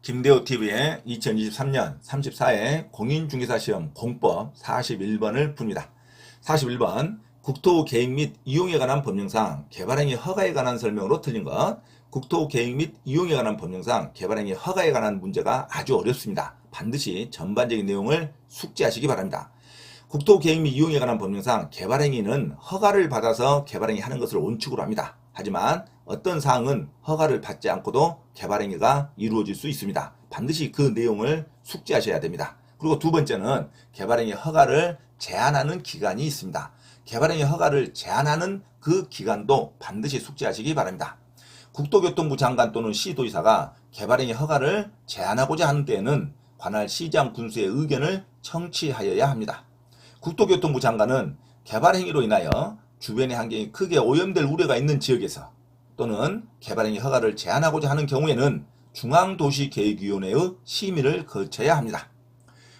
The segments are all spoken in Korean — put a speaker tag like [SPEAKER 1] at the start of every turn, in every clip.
[SPEAKER 1] 김대호TV의 2023년 34회 공인중개사 시험 공법 41번을 풉니다. 41번 국토계획 및 이용에 관한 법령상 개발행위 허가에 관한 설명으로 틀린 것. 국토계획 및 이용에 관한 법령상 개발행위 허가에 관한 문제가 아주 어렵습니다. 반드시 전반적인 내용을 숙지하시기 바랍니다. 국토계획 및 이용에 관한 법령상 개발행위는 허가를 받아서 개발행위 하는 것을 원칙으로 합니다. 하지만 어떤 사항은 허가를 받지 않고도 개발행위가 이루어질 수 있습니다. 반드시 그 내용을 숙지하셔야 됩니다. 그리고 두 번째는 개발행위 허가를 제한하는 기간이 있습니다. 개발행위 허가를 제한하는 그 기간도 반드시 숙지하시기 바랍니다. 국토교통부 장관 또는 시도지사가 개발행위 허가를 제한하고자 하는 때에는 관할 시장 군수의 의견을 청취하여야 합니다. 국토교통부 장관은 개발행위로 인하여 주변의 환경이 크게 오염될 우려가 있는 지역에서 또는 개발행위 허가를 제한하고자 하는 경우에는 중앙도시계획위원회의 심의를 거쳐야 합니다.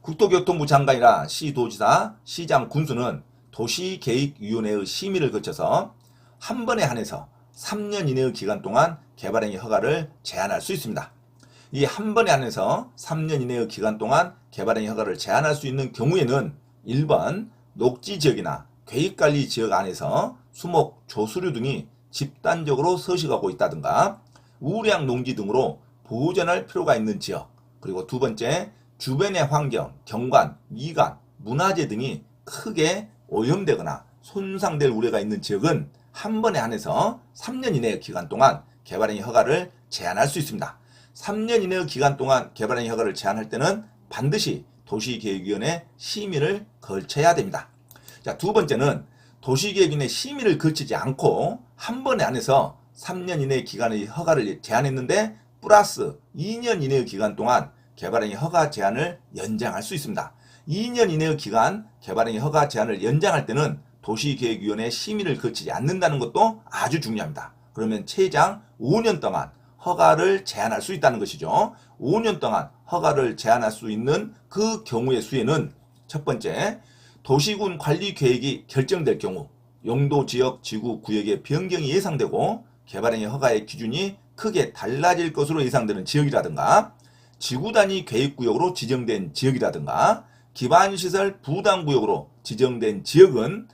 [SPEAKER 1] 국토교통부 장관이나 시도지사, 시장 군수는 도시계획위원회의 심의를 거쳐서 한 번에 한해서 3년 이내의 기간 동안 개발행위 허가를 제한할 수 있습니다. 이 한 번에 한해서 3년 이내의 기간 동안 개발행위 허가를 제한할 수 있는 경우에는 1번 녹지지역이나 계획관리지역 안에서 수목, 조수류 등이 집단적으로 서식하고 있다든가 우량 농지 등으로 보존할 필요가 있는 지역, 그리고 두 번째 주변의 환경, 경관, 미관, 문화재 등이 크게 오염되거나 손상될 우려가 있는 지역은 한 번에 한해서 3년 이내의 기간 동안 개발행위 허가를 제한할 수 있습니다. 3년 이내의 기간 동안 개발행위 허가를 제한할 때는 반드시 도시계획위원회 심의를 거쳐야 됩니다. 자, 두 번째는 도시계획위원회 심의를 거치지 않고 한 번에 안에서 3년 이내의 기간의 허가를 제한했는데 플러스 2년 이내의 기간 동안 개발행위 허가 제한을 연장할 수 있습니다. 2년 이내의 기간 개발행위 허가 제한을 연장할 때는 도시계획위원회 심의를 거치지 않는다는 것도 아주 중요합니다. 그러면 최장 5년 동안 허가를 제한할 수 있다는 것이죠. 5년 동안 허가를 제한할 수 있는 그 경우의 수에는 첫 번째, 도시군 관리 계획이 결정될 경우 용도 지역, 지구, 구역의 변경이 예상되고 개발행위 허가의 기준이 크게 달라질 것으로 예상되는 지역이라든가 지구 단위 계획구역으로 지정된 지역이라든가 기반시설 부담구역으로 지정된 지역은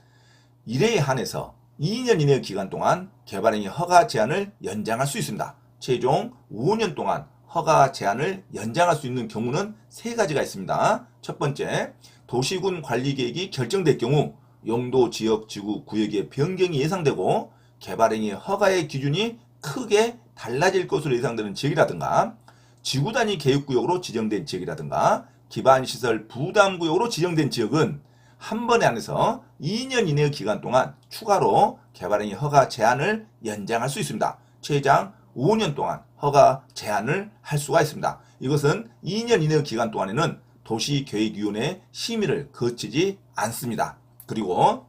[SPEAKER 1] 이래에 한해서 2년 이내의 기간 동안 개발행위 허가 제한을 연장할 수 있습니다. 최종 5년 동안 허가 제한을 연장할 수 있는 경우는 세 가지가 있습니다. 첫 번째, 도시군 관리계획이 결정될 경우 용도, 지역, 지구, 구역의 변경이 예상되고 개발행위 허가의 기준이 크게 달라질 것으로 예상되는 지역이라든가 지구 단위 계획구역으로 지정된 지역이라든가 기반시설 부담구역으로 지정된 지역은 한 번에 한해서 2년 이내의 기간 동안 추가로 개발행위 허가 제한을 연장할 수 있습니다. 최장 5년 동안 허가 제한을 할 수가 있습니다. 이것은 2년 이내의 기간 동안에는 도시계획위원회 심의를 거치지 않습니다. 그리고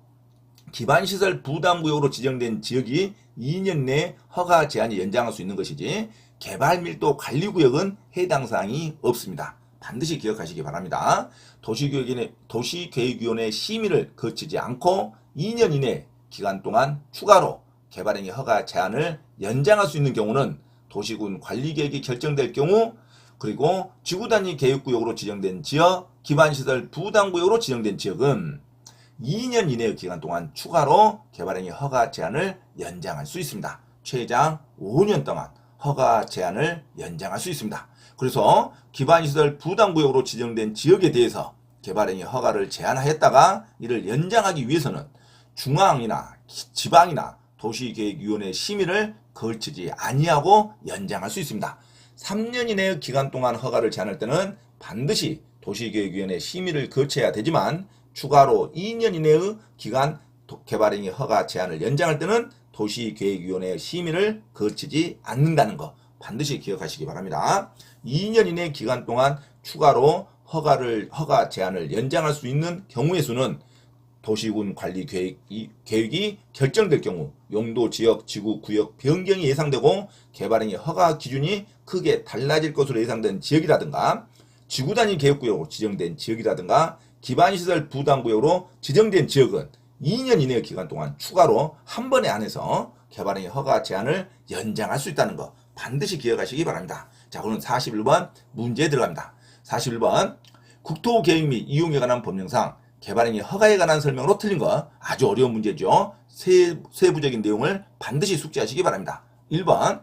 [SPEAKER 1] 기반시설 부담구역으로 지정된 지역이 2년 내에 허가 제한이 연장할 수 있는 것이지 개발밀도 관리구역은 해당 사항이 없습니다. 반드시 기억하시기 바랍니다. 도시계획위원회 심의를 거치지 않고 2년 이내 기간 동안 추가로 개발행위 허가 제한을 연장할 수 있는 경우는 도시군 관리계획이 결정될 경우 그리고 지구단위 계획구역으로 지정된 지역, 기반시설 부담구역으로 지정된 지역은 2년 이내의 기간 동안 추가로 개발행위 허가 제한을 연장할 수 있습니다. 최장 5년 동안 허가 제한을 연장할 수 있습니다. 그래서 기반시설 부담구역으로 지정된 지역에 대해서 개발행위 허가를 제한하였다가 이를 연장하기 위해서는 중앙이나 지방이나 도시계획위원회 심의를 거치지 아니하고 연장할 수 있습니다. 3년 이내의 기간 동안 허가를 제한할 때는 반드시 도시계획위원회 심의를 거쳐야 되지만 추가로 2년 이내의 기간 개발행위 허가 제한을 연장할 때는 도시계획위원회 심의를 거치지 않는다는 거 반드시 기억하시기 바랍니다. 2년 이내 기간 동안 추가로 허가 제한을 연장할 수 있는 경우의 수는 도시군 관리 계획이 결정될 경우 용도, 지역, 지구, 구역 변경이 예상되고 개발행위 허가 기준이 크게 달라질 것으로 예상된 지역이라든가 지구 단위 계획구역으로 지정된 지역이라든가 기반시설 부담구역으로 지정된 지역은 2년 이내의 기간 동안 추가로 한 번에 한해서 개발행위 허가 제한을 연장할 수 있다는 거 반드시 기억하시기 바랍니다. 자, 자, 그럼 41번 문제에 들어갑니다. 41번 국토계획 및 이용에 관한 법령상 개발행위 허가에 관한 설명으로 틀린 거 아주 어려운 문제죠. 세부적인 내용을 반드시 숙지하시기 바랍니다. 1번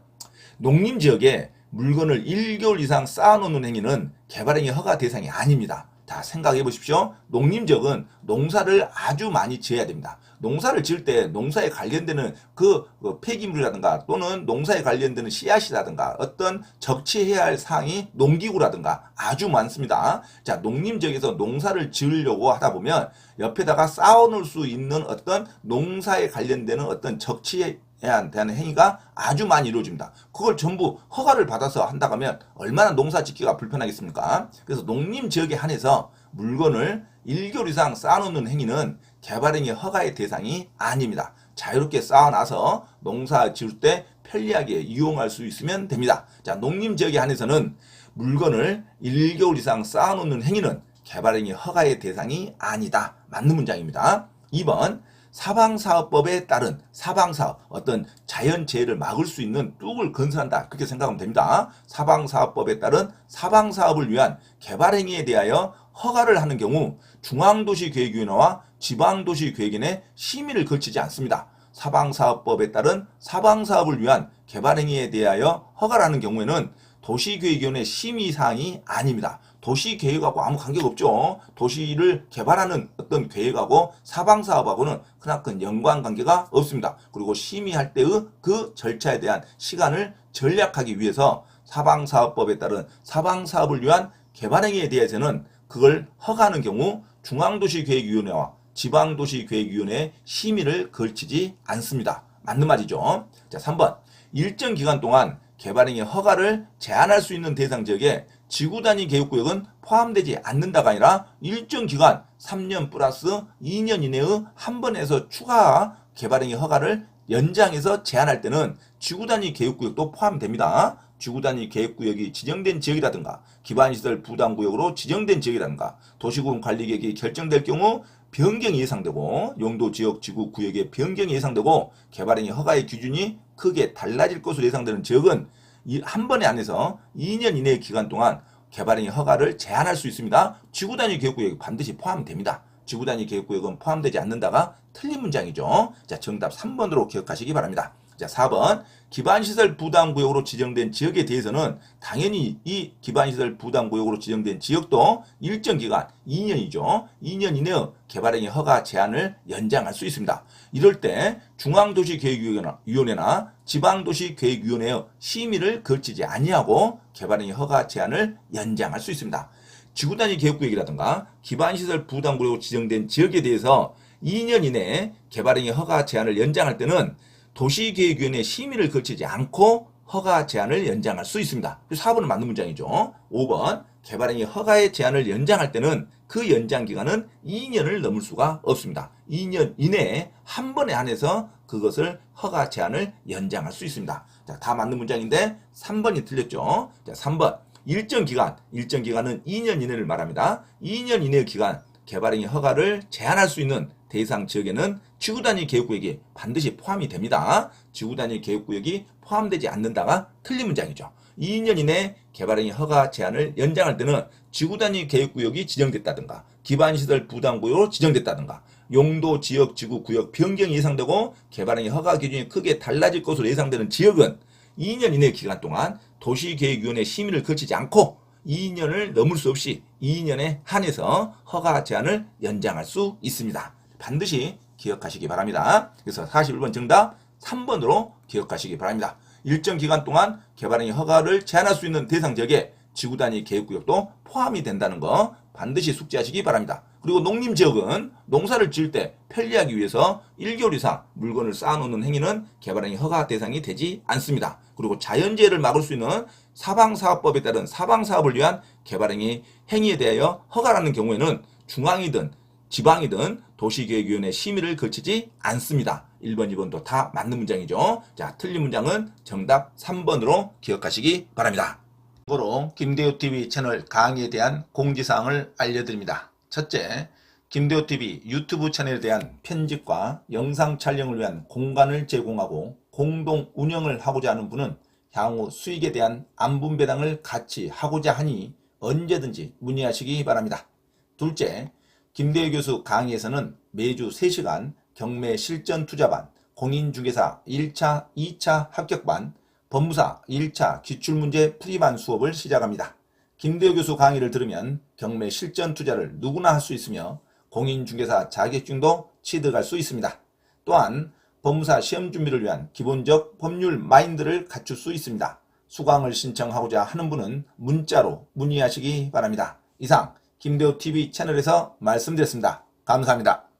[SPEAKER 1] 농림지역에 물건을 1개월 이상 쌓아놓는 행위는 개발행위 허가 대상이 아닙니다. 자, 생각해 보십시오. 농림지역은 농사를 아주 많이 지어야 됩니다. 농사를 지을 때 농사에 관련되는 그 폐기물이라든가 또는 농사에 관련되는 씨앗이라든가 어떤 적치해야 할 사항이 농기구라든가 아주 많습니다. 자, 농림지역에서 농사를 지으려고 하다 보면 옆에다가 쌓아놓을 수 있는 어떤 농사에 관련되는 어떤 적치에 대한 행위가 아주 많이 이루어집니다. 그걸 전부 허가를 받아서 한다고 하면 얼마나 농사 짓기가 불편하겠습니까? 그래서 농림지역에 한해서 물건을 1개월 이상 쌓아놓는 행위는 개발행위 허가의 대상이 아닙니다. 자유롭게 쌓아놔서 농사 지을 때 편리하게 이용할 수 있으면 됩니다. 자, 농림지역에 한해서는 물건을 1개월 이상 쌓아놓는 행위는 개발행위 허가의 대상이 아니다. 맞는 문장입니다. 2번 사방사업법에 따른 사방사업, 어떤 자연재해를 막을 수 있는 뚝을 건설한다. 그렇게 생각하면 됩니다. 사방사업법에 따른 사방사업을 위한 개발행위에 대하여 허가를 하는 경우 중앙도시계획위원회와 지방도시계획위원회 심의를 거치지 않습니다. 사방사업법에 따른 사방사업을 위한 개발행위에 대하여 허가를 하는 경우에는 도시계획위원회 심의사항이 아닙니다. 도시계획하고 아무 관계가 없죠. 도시를 개발하는 어떤 계획하고 사방사업하고는 그나큰 연관관계가 없습니다. 그리고 심의할 때의 그 절차에 대한 시간을 절약하기 위해서 사방사업법에 따른 사방사업을 위한 개발행위에 대해서는 그걸 허가하는 경우 중앙도시계획위원회와 지방도시계획위원회의 심의를 거치지 않습니다. 맞는 말이죠. 자, 3번 일정 기간 동안 개발행위 허가를 제한할 수 있는 대상 지역에 지구단위 계획구역은 포함되지 않는다가 아니라 일정 기간 3년 플러스 2년 이내의 한 번에서 추가 개발행위 허가를 연장해서 제한할 때는 지구단위 계획구역도 포함됩니다. 지구단위 계획구역이 지정된 지역이라든가 기반시설 부담구역으로 지정된 지역이라든가 도시군 관리계획이 결정될 경우 변경이 예상되고 용도지역 지구구역의 변경이 예상되고 개발행위 허가의 기준이 크게 달라질 것으로 예상되는 지역은 한 번에 안에서 2년 이내의 기간 동안 개발행위 허가를 제한할 수 있습니다. 지구단위 계획구역이 반드시 포함됩니다. 지구단위 계획구역은 포함되지 않는다가 틀린 문장이죠. 자, 정답 3번으로 기억하시기 바랍니다. 자, 4번 기반시설 부담구역으로 지정된 지역에 대해서는 당연히 이 기반시설 부담구역으로 지정된 지역도 일정 기간 2년이죠. 2년 이내의 개발행위 허가 제한을 연장할 수 있습니다. 이럴 때 중앙도시계획위원회나 지방도시계획위원회의 심의를 거치지 아니하고 개발행위 허가 제한을 연장할 수 있습니다. 지구단위 계획구역이라든가 기반시설 부담구역으로 지정된 지역에 대해서 2년 이내에 개발행위 허가 제한을 연장할 때는 도시계획위원회 심의를 거치지 않고 허가 제한을 연장할 수 있습니다. 4번은 맞는 문장이죠. 5번 개발행위 허가의 제한을 연장할 때는 그 연장 기간은 2년을 넘을 수가 없습니다. 2년 이내에 한 번에 한해서 그것을 허가 제한을 연장할 수 있습니다. 자, 다 맞는 문장인데 3번이 틀렸죠. 자, 3번 일정 기간은 2년 이내를 말합니다. 2년 이내의 기간 개발행위 허가를 제한할 수 있는 대상 지역에는 지구단위 계획구역이 반드시 포함이 됩니다. 지구단위 계획구역이 포함되지 않는다가 틀린 문장이죠. 2년 이내 개발행위 허가 제한을 연장할 때는 지구단위 계획구역이 지정됐다든가 기반시설 부담구역으로 지정됐다든가 용도 지역 지구 구역 변경이 예상되고 개발행위 허가 기준이 크게 달라질 것으로 예상되는 지역은 2년 이내 기간 동안 도시계획위원회 심의를 거치지 않고 2년을 넘을 수 없이 2년에 한해서 허가 제한을 연장할 수 있습니다. 반드시 기억하시기 바랍니다. 그래서 41번 정답 3번으로 기억하시기 바랍니다. 일정 기간 동안 개발행위 허가를 제한할 수 있는 대상 지역에 지구단위 계획구역도 포함이 된다는 거 반드시 숙지하시기 바랍니다. 그리고 농림지역은 농사를 지을 때 편리하기 위해서 1개월 이상 물건을 쌓아놓는 행위는 개발행위 허가 대상이 되지 않습니다. 그리고 자연재해를 막을 수 있는 사방사업법에 따른 사방사업을 위한 개발행위 행위에 대하여 허가라는 경우에는 중앙이든 지방이든 도시계획위원회 심의를 거치지 않습니다. 1번, 2번도 다 맞는 문장이죠. 자, 틀린 문장은 정답 3번으로 기억하시기 바랍니다. 참고로 김대호TV 채널 강의에 대한 공지사항을 알려드립니다. 첫째, 김대호TV 유튜브 채널에 대한 편집과 영상 촬영을 위한 공간을 제공하고 공동 운영을 하고자 하는 분은 향후 수익에 대한 안분 배당을 같이 하고자 하니 언제든지 문의하시기 바랍니다. 둘째, 김대우 교수 강의에서는 매주 3시간 경매 실전 투자반, 공인중개사 1차, 2차 합격반, 법무사 1차 기출문제 풀이반 수업을 시작합니다. 김대우 교수 강의를 들으면 경매 실전 투자를 누구나 할 수 있으며 공인중개사 자격증도 취득할 수 있습니다. 또한 법무사 시험 준비를 위한 기본적 법률 마인드를 갖출 수 있습니다. 수강을 신청하고자 하는 분은 문자로 문의하시기 바랍니다. 이상 김대우TV 채널에서 말씀드렸습니다. 감사합니다.